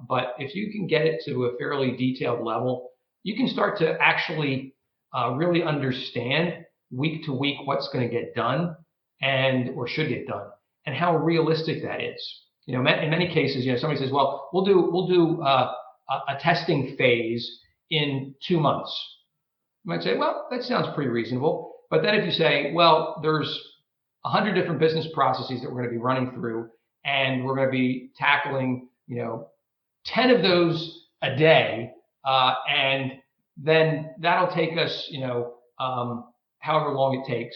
but if you can get it to a fairly detailed level, you can start to actually really understand week to week what's going to get done and or should get done, and how realistic that is. In many cases, somebody says, well, we'll do a testing phase in 2 months. You might say, well, that sounds pretty reasonable. But then if you say, well, there's 100 different business processes that we're going to be running through, and we're going to be tackling, 10 of those a day, and then that'll take us, however long it takes,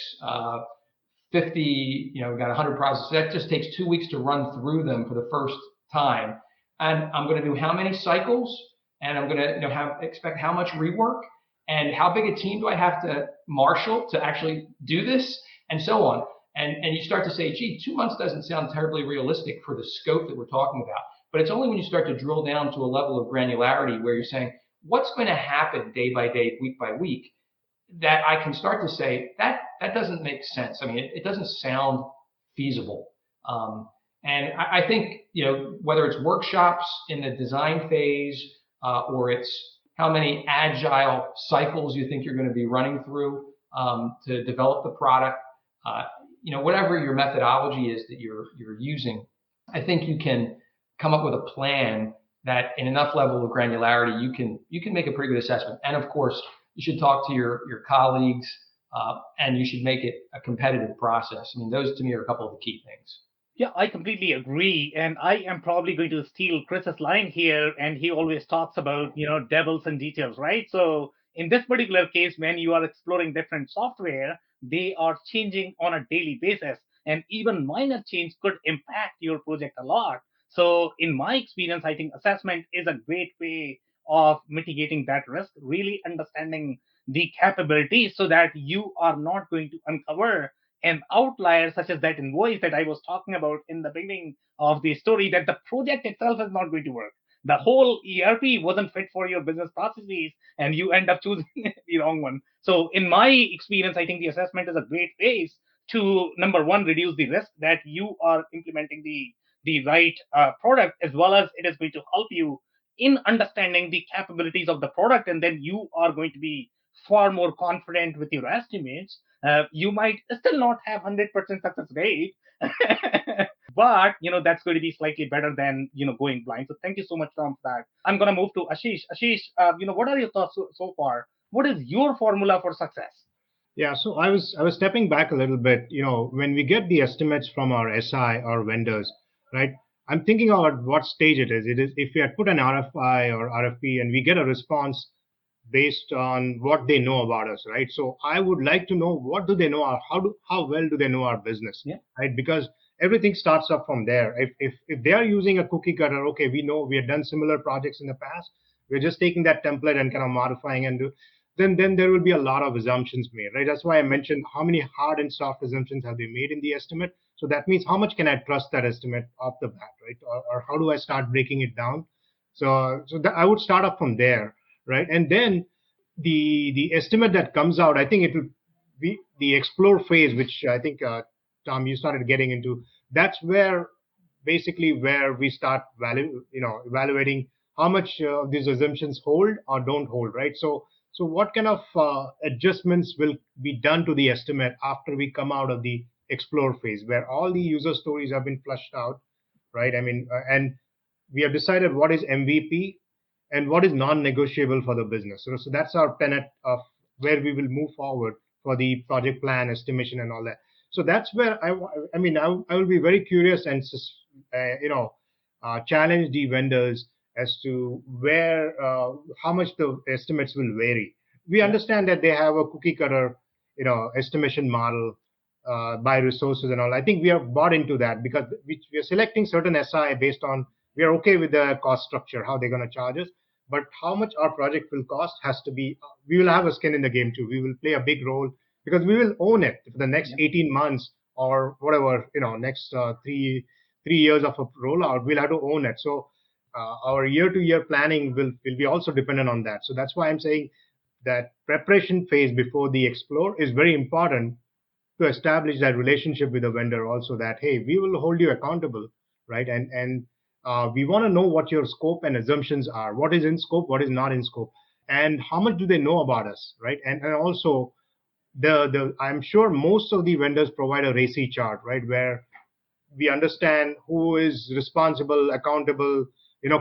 50, we've got 100 processes. That just takes 2 weeks to run through them for the first time. And I'm going to do how many cycles, and I'm going to expect how much rework, and how big a team do I have to marshal to actually do this, and so on. And you start to say, gee, 2 months doesn't sound terribly realistic for the scope that we're talking about. But it's only when you start to drill down to a level of granularity where you're saying, what's going to happen day by day, week by week, that I can start to say, that doesn't make sense. I mean, it doesn't sound feasible. And I think, whether it's workshops in the design phase, or it's how many agile cycles you think you're going to be running through to develop the product, whatever your methodology is that you're using, I think you can come up with a plan that in enough level of granularity, you can make a pretty good assessment. And of course, you should talk to your colleagues, and you should make it a competitive process. I mean, those to me are a couple of the key things. Yeah, I completely agree. And I am probably going to steal Chris's line here. And he always talks about, devils and details, right? So in this particular case, when you are exploring different software, they are changing on a daily basis. And even minor change could impact your project a lot. So in my experience, I think assessment is a great way of mitigating that risk, really understanding the capabilities so that you are not going to uncover an outlier such as that invoice that I was talking about in the beginning of the story, that the project itself is not going to work. The whole ERP wasn't fit for your business processes, and you end up choosing the wrong one. So in my experience, I think the assessment is a great phase to, number one, reduce the risk that you are implementing the right product, as well as it is going to help you in understanding the capabilities of the product, and then you are going to be far more confident with your estimates. You might still not have 100% success rate, but that's going to be slightly better than going blind. So thank you so much, Tom, for that. I'm going to move to Ashish. Ashish, what are your thoughts so far? What is your formula for success? Yeah, so I was stepping back a little bit. When we get the estimates from our SI or vendors, right? I'm thinking about what stage it is. It is if we had put an RFI or RFP and we get a response based on what they know about us, right? So I would like to know, what do they know, how well do they know our business, right? Because everything starts up from there. If they are using a cookie cutter, okay, we know we have done similar projects in the past. We're just taking that template and kind of modifying and then there will be a lot of assumptions made, right? That's why I mentioned how many hard and soft assumptions have they made in the estimate. So that means how much can I trust that estimate off the bat, right? Or how do I start breaking it down? So I would start up from there, right? And then the estimate that comes out, I think it will be the explore phase, which I think Tom, you started getting into. That's where basically where we start evaluating how much of these assumptions hold or don't hold, right? So what kind of adjustments will be done to the estimate after we come out of the explore phase, where all the user stories have been flushed out, right? I mean, and we have decided what is MVP and what is non-negotiable for the business. So that's our tenet of where we will move forward for the project plan, estimation, and all that. So that's where I will be very curious and challenge the vendors as to where how much the estimates will vary. We understand that they have a cookie cutter estimation model by resources and all. I think we have bought into that because we are selecting certain SI based on, we are okay with the cost structure, how they're going to charge us, but how much our project will cost has to be, we will have a skin in the game too. We will play a big role because we will own it for the next 18 months or whatever, next 3 years of a rollout, we'll have to own it. So our year-to-year planning will be also dependent on that. So that's why I'm saying that preparation phase before the explore is very important to establish that relationship with the vendor also, that, hey, we will hold you accountable, right? And we want to know what your scope and assumptions are, what is in scope, what is not in scope, and how much do they know about us, right? And also I'm sure most of the vendors provide a RACI chart, right, where we understand who is responsible, accountable,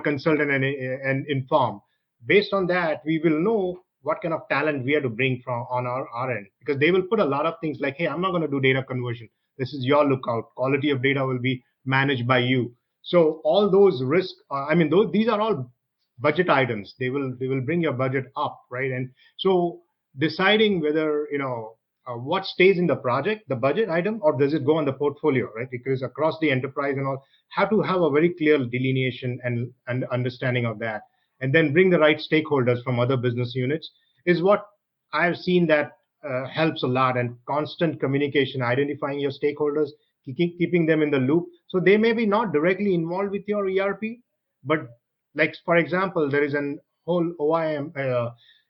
consultant and informed. Based on that, we will know what kind of talent we have to bring from on our end, because they will put a lot of things like, hey, I'm not going to do data conversion. This is your lookout. Quality of data will be managed by you. So all those risks, these are all budget items. They will bring your budget up, right? And so deciding whether what stays in the project, the budget item, or does it go on the portfolio, right? Because across the enterprise and all, have to have a very clear delineation and understanding of that, and then bring the right stakeholders from other business units is what I've seen that helps a lot. And constant communication, identifying your stakeholders, keeping them in the loop, so they may be not directly involved with your ERP, but like for example, there is an whole OIM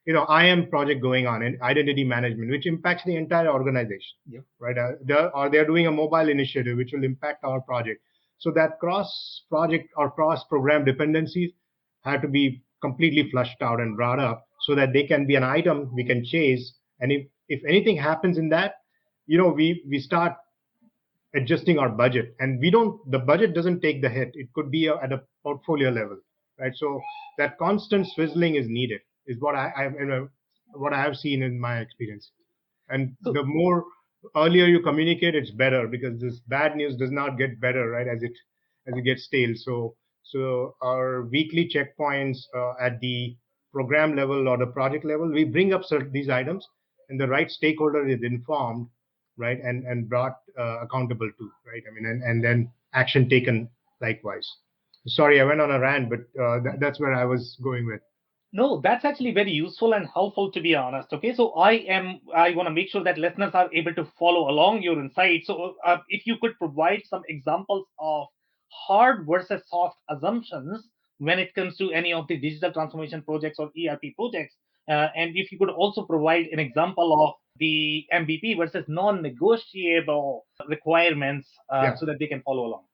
IM project going on in identity management, which impacts the entire organization. Yep. Right? They're doing a mobile initiative which will impact our project. So that cross project or cross program dependencies have to be completely flushed out and brought up so that they can be an item we can chase. And if anything happens in that, we start adjusting our budget, and the budget doesn't take the hit. It could be at a portfolio level, right? So that constant swizzling is needed, is what I have seen in my experience. And the more earlier you communicate, it's better, because this bad news does not get better, right, as it gets stale. So our weekly checkpoints at the program level or the project level, we bring up these items, and the right stakeholder is informed, right, and brought accountable to, right? And then action taken likewise. Sorry, I went on a rant, but that's where I was going with. No, that's actually very useful and helpful, to be honest. Okay, so I want to make sure that listeners are able to follow along your insights. So if you could provide some examples of hard versus soft assumptions when it comes to any of the digital transformation projects or ERP projects, and if you could also provide an example of the MVP versus non-negotiable requirements, Yeah. so that they can follow along.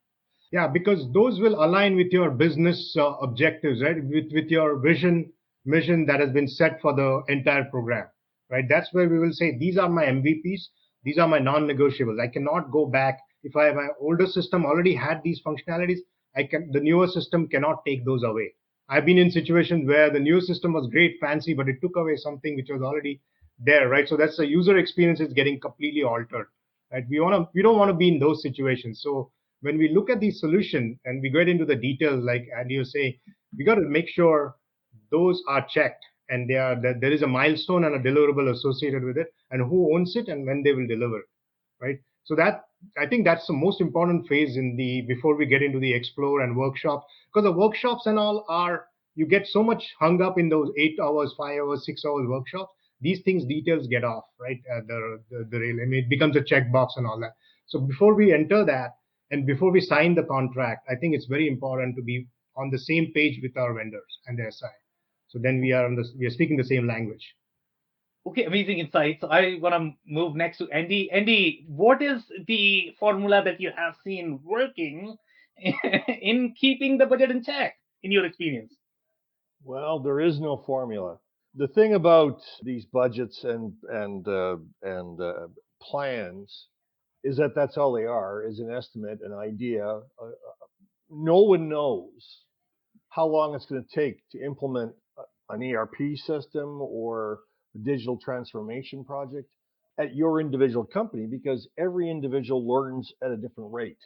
Yeah, because those will align with your business objectives, right? With your mission that has been set for the entire program, right? That's where we will say, these are my MVPs, these are my non-negotiables. I cannot go back. If my older system already had these functionalities, the newer system cannot take those away. I've been in situations where the new system was great, fancy, but it took away something which was already there, right? So that's the user experience is getting completely altered, right? We don't want to be in those situations. So when we look at the solution and we get into the details, like Andy was saying, we got to make sure those are checked, and that there is a milestone and a deliverable associated with it, and who owns it and when they will deliver it, right? So that, I think that's the most important phase before we get into the explore and workshop, because the workshops and all you get so much hung up in those 8 hours, 5 hours, 6 hours workshops. These details get off, right? The rail. It becomes a checkbox and all that. So before we enter that, and before we sign the contract, I think it's very important to be on the same page with our vendors and their side. So then we are speaking the same language. Okay, amazing insights. I want to move next to Andy. Andy, what is the formula that you have seen working in keeping the budget in check, in your experience? Well, there is no formula. The thing about these budgets and plans is that that's all they are, is an estimate, an idea. No one knows how long it's going to take to implement an ERP system or a digital transformation project at your individual company, because every individual learns at a different rate.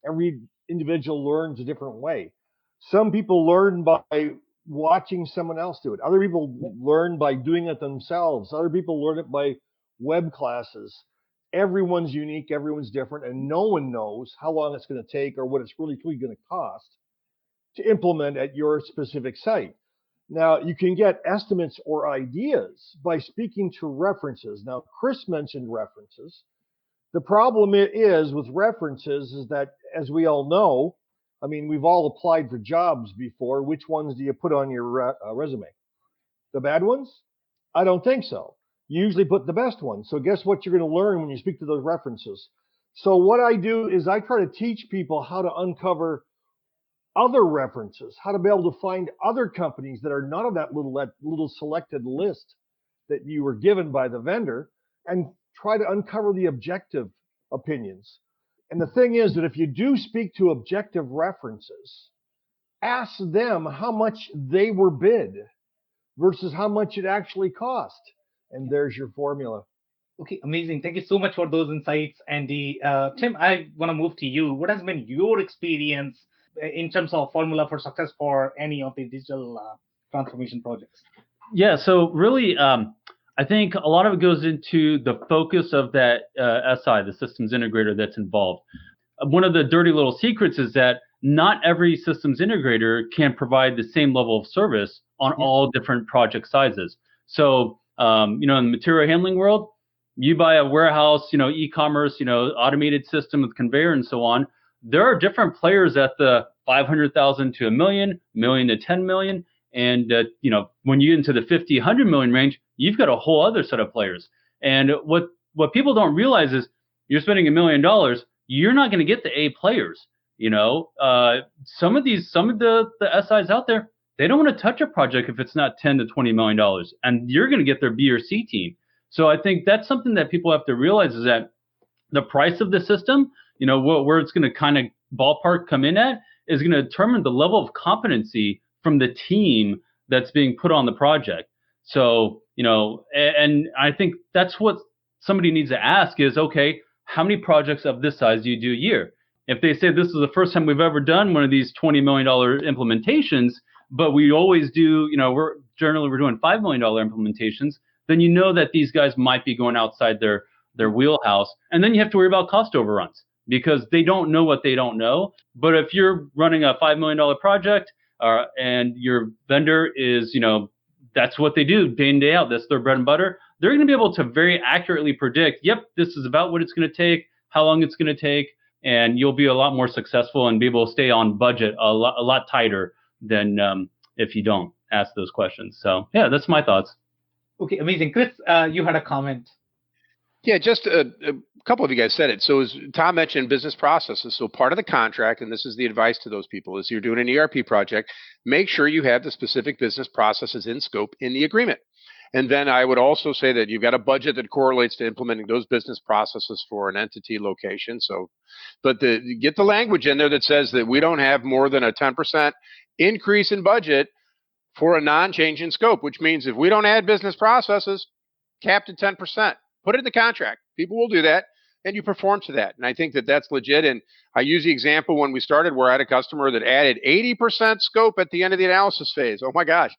Every individual learns a different way. Some people learn by watching someone else do it. Other people learn by doing it themselves. Other people learn it by web classes. Everyone's unique, everyone's different, and no one knows how long it's going to take or what it's really going to cost to implement at your specific site. Now, you can get estimates or ideas by speaking to references. Now, Chris mentioned references. The problem is with references is that, as we all know, we've all applied for jobs before. Which ones do you put on your resume? The bad ones? I don't think so. You usually put the best ones. So guess what you're going to learn when you speak to those references? So what I do is I try to teach people how to uncover other references, how to be able to find other companies that are not on that little selected list that you were given by the vendor, and try to uncover the objective opinions. And the thing is that if you do speak to objective references, ask them how much they were bid versus how much it actually cost. And there's your formula. Okay, amazing. Thank you so much for those insights, Andy. Tim, I want to move to you. What has been your experience in terms of formula for success for any of the digital transformation projects? Yeah, so really, I think a lot of it goes into the focus of that SI, the systems integrator that's involved. One of the dirty little secrets is that not every systems integrator can provide the same level of service on all different project sizes. So, in the material handling world, you buy a warehouse, e-commerce, automated system with conveyor and so on. There are different players at the 500,000 to a million to 10 million. And, when you get into the 50, 100 million range, you've got a whole other set of players. And what people don't realize is you're spending $1 million, you're not going to get the A players. Some of the SIs out there, they don't want to touch a project if it's not $10 to $20 million, and you're going to get their B or C team. So I think that's something that people have to realize is that the price of the system, where it's going to kind of ballpark come in at, is going to determine the level of competency from the team that's being put on the project. So, and I think that's what somebody needs to ask is, okay, how many projects of this size do you do a year? If they say this is the first time we've ever done one of these $20 million implementations, but we always do, we're doing $5 million implementations, then that these guys might be going outside their wheelhouse. And then you have to worry about cost overruns because they don't know what they don't know. But if you're running a $5 million project and your vendor is, that's what they do day in, day out, that's their bread and butter, they're going to be able to very accurately predict, yep, this is about what it's going to take, how long it's going to take, and you'll be a lot more successful and be able to stay on budget a lot tighter than if you don't ask those questions. So, yeah, that's my thoughts. Okay, amazing. Chris, you had a comment. Yeah, just a couple of you guys said it. So as Tom mentioned, business processes. So part of the contract, and this is the advice to those people, is you're doing an ERP project, make sure you have the specific business processes in scope in the agreement. And then I would also say that you've got a budget that correlates to implementing those business processes for an entity location. So, but get the language in there that says that we don't have more than a 10% increase in budget for a non-change in scope, which means if we don't add business processes, capped at 10%, put it in the contract. People will do that, and you perform to that. And I think that that's legit. And I use the example when we started where I had a customer that added 80% scope at the end of the analysis phase. Oh my gosh.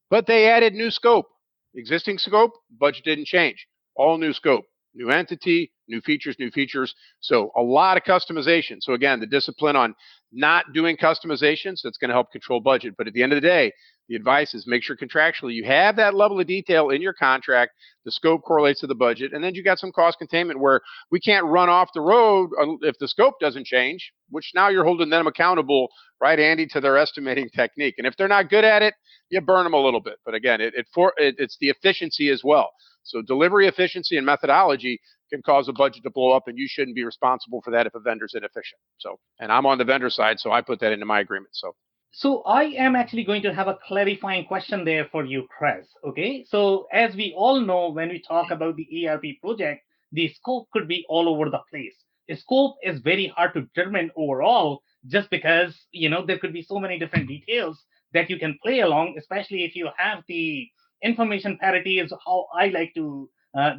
But they added new scope. Existing scope, budget didn't change. All new scope, new entity, new features. So a lot of customization. So again, the discipline on not doing customizations, that's going to help control budget. But at the end of the day, the advice is make sure contractually you have that level of detail in your contract. The scope correlates to the budget. And then you got some cost containment where we can't run off the road if the scope doesn't change, which now you're holding them accountable, right, Andy, to their estimating technique. And if they're not good at it, you burn them a little bit. But again, it's the efficiency as well. So delivery efficiency and methodology can cause a budget to blow up, and you shouldn't be responsible for that if a vendor's inefficient. So, and I'm on the vendor side, so I put that into my agreement. So I am actually going to have a clarifying question there for you, Chris. Okay, so as we all know, when we talk about the ERP project, the scope could be all over the place. The scope is very hard to determine overall, just because there could be so many different details that you can play along, especially if you have the information parity is how I like to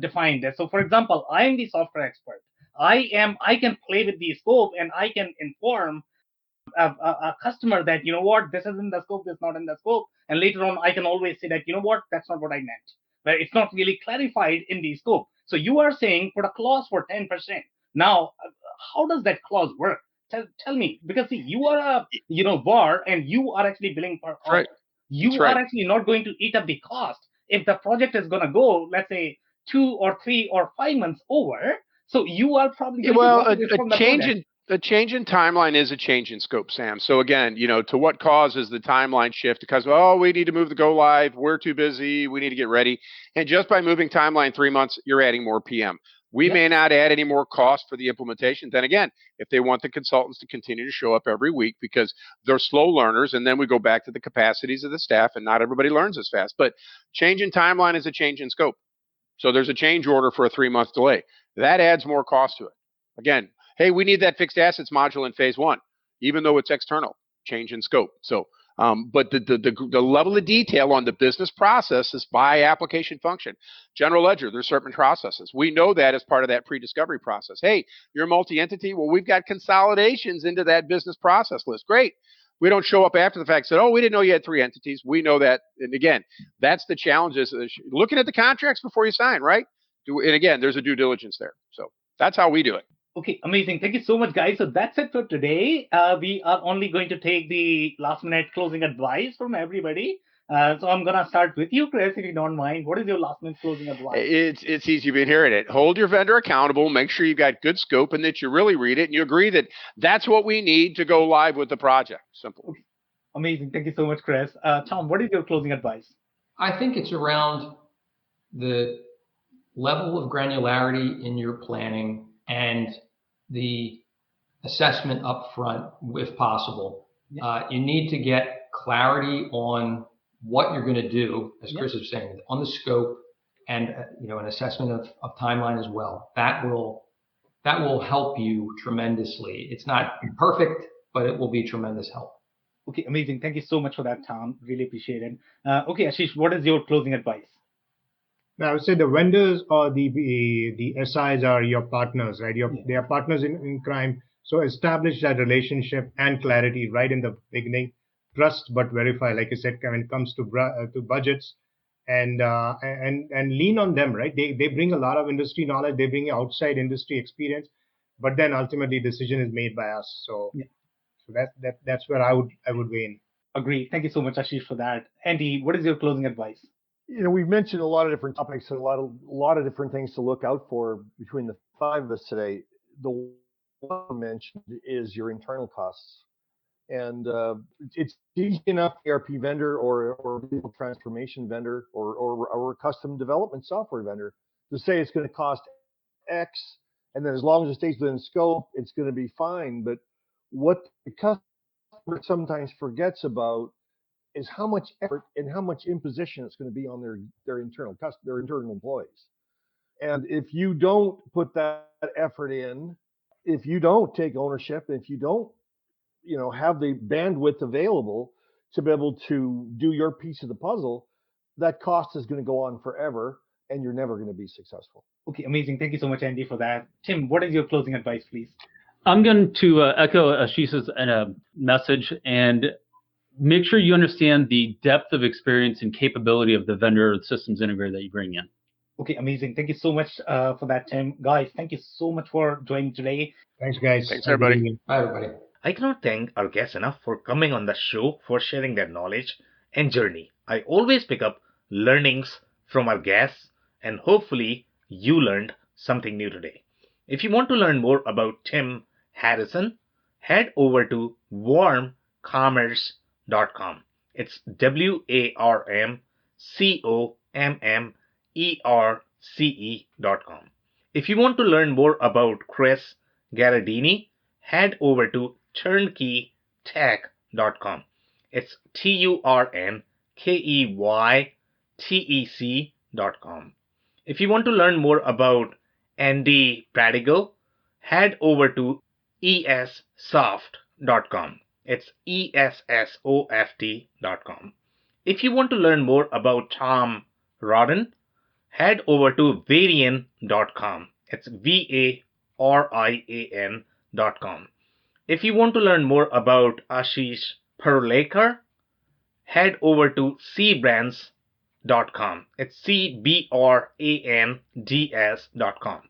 define this. So for example, I am the software expert. I can play with the scope and I can inform a customer that, this is in the scope, this is not in the scope. And later on, I can always say that, that's not what I meant. But it's not really clarified in the scope. So you are saying put a clause for 10%. Now, how does that clause work? Tell me, because see, you are a VAR and you are actually billing per hour. Right. You are actually not going to eat up the cost if the project is going to go, let's say, 2 or 3 or 5 months over. So you are probably going a change in timeline is a change in scope, Sam. So again, to what causes the timeline shift? Because, we need to move the go live. We're too busy. We need to get ready. And just by moving timeline 3 months, you're adding more PM. We may not add any more cost for the implementation. Then again, if they want the consultants to continue to show up every week because they're slow learners, and then we go back to the capacities of the staff, and not everybody learns as fast. But change in timeline is a change in scope. So there's a change order for a 3-month delay. That adds more cost to it. Again, hey, we need that fixed assets module in phase 1, even though it's external, change in scope. So, but the level of detail on the business process is by application function. General ledger, there's certain processes. We know that as part of that pre-discovery process. Hey, you're a multi-entity. Well, we've got consolidations into that business process list. Great. We don't show up after the fact and say, oh, we didn't know you had 3 entities. We know that. And again, that's the challenge is looking at the contracts before you sign, right? And again, there's a due diligence there. So that's how we do it. Okay, amazing. Thank you so much, guys. So that's it for today. We are only going to take the last minute closing advice from everybody. So I'm going to start with you, Chris, if you don't mind. What is your last minute closing advice? It's easy. You've been hearing it. Hold your vendor accountable. Make sure you've got good scope and that you really read it and you agree that that's what we need to go live with the project. Simple. Okay. Amazing. Thank you so much, Chris. Tom, what is your closing advice? I think it's around the level of granularity in your planning and the assessment up front, if possible. You need to get clarity on what you're going to do, as Chris was saying, on the scope and an assessment of timeline as well. That will help you tremendously. It's not perfect, but it will be tremendous help. Okay, amazing. Thank you so much for that, Tom. Really appreciate it. Okay, Ashish, what is your closing advice? Now, I would say the vendors or the SIs are your partners, right? They are partners in crime. So establish that relationship and clarity right in the beginning. Trust but verify, like you said, when it comes to budgets, and lean on them, right? They bring a lot of industry knowledge. They bring outside industry experience, but then ultimately decision is made by us. So that's where I would weigh in. Agree. Thank you so much, Ashish, for that. Andy, what is your closing advice? We've mentioned a lot of different topics and a lot of different things to look out for between the 5 of us today. The one mentioned is your internal costs. And it's easy enough, ERP vendor or digital transformation vendor or a custom development software vendor to say it's going to cost X, and then as long as it stays within scope, it's going to be fine. But what the customer sometimes forgets about is how much effort and how much imposition it's going to be on their internal employees. And if you don't put that effort in, if you don't take ownership, if you don't have the bandwidth available to be able to do your piece of the puzzle, that cost is going to go on forever and you're never going to be successful. Okay, amazing. Thank you so much, Andy, for that. Tim, what is your closing advice, please? I'm going to echo Ashish's message and make sure you understand the depth of experience and capability of the vendor or systems integrator that you bring in. Okay, amazing. Thank you so much for that, Tim. Guys, thank you so much for joining today. Thanks, guys. Thanks, everybody. Bye, everybody. I cannot thank our guests enough for coming on the show, for sharing their knowledge and journey. I always pick up learnings from our guests, and hopefully you learned something new today. If you want to learn more about Tim Harrison, head over to warmcommerce.com. It's WARMCOMMERCE.com. If you want to learn more about Chris Garadini, head over to turnkeytech.com. It's TURNKEYTEC.com. If you want to learn more about Andy Pradigo, head over to ESSoft.com. It's ESSOFT.com. If you want to learn more about Tom Rodden, head over to Varian.com. It's VARIAN.com. If you want to learn more about Ashish Parulekar, head over to cbrands.com. It's CBRANDS.com.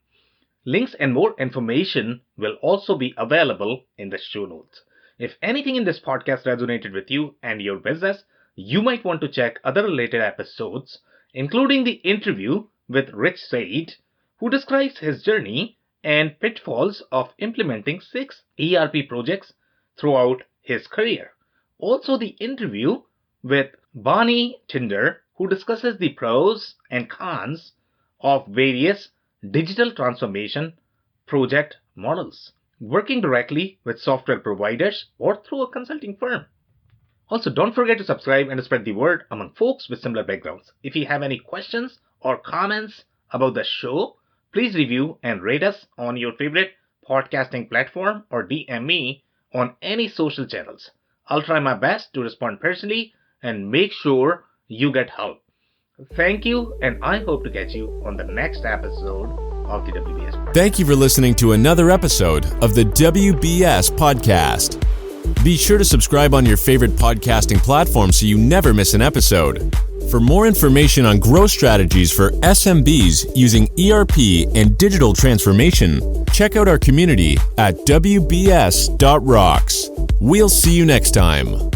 Links and more information will also be available in the show notes. If anything in this podcast resonated with you and your business, you might want to check other related episodes, including the interview with Rich Said, who describes his journey and pitfalls of implementing 6 ERP projects throughout his career. Also the interview with Bonnie Tinder, who discusses the pros and cons of various digital transformation project models, working directly with software providers or through a consulting firm. Also, don't forget to subscribe and spread the word among folks with similar backgrounds. If you have any questions or comments about the show, please review and rate us on your favorite podcasting platform or DM me on any social channels. I'll try my best to respond personally and make sure you get help. Thank you, and I hope to catch you on the next episode of the WBS. Thank you for listening to another episode of the WBS Podcast. Be sure to subscribe on your favorite podcasting platform so you never miss an episode. For more information on growth strategies for SMBs using ERP and digital transformation, check out our community at WBS.rocks. We'll see you next time.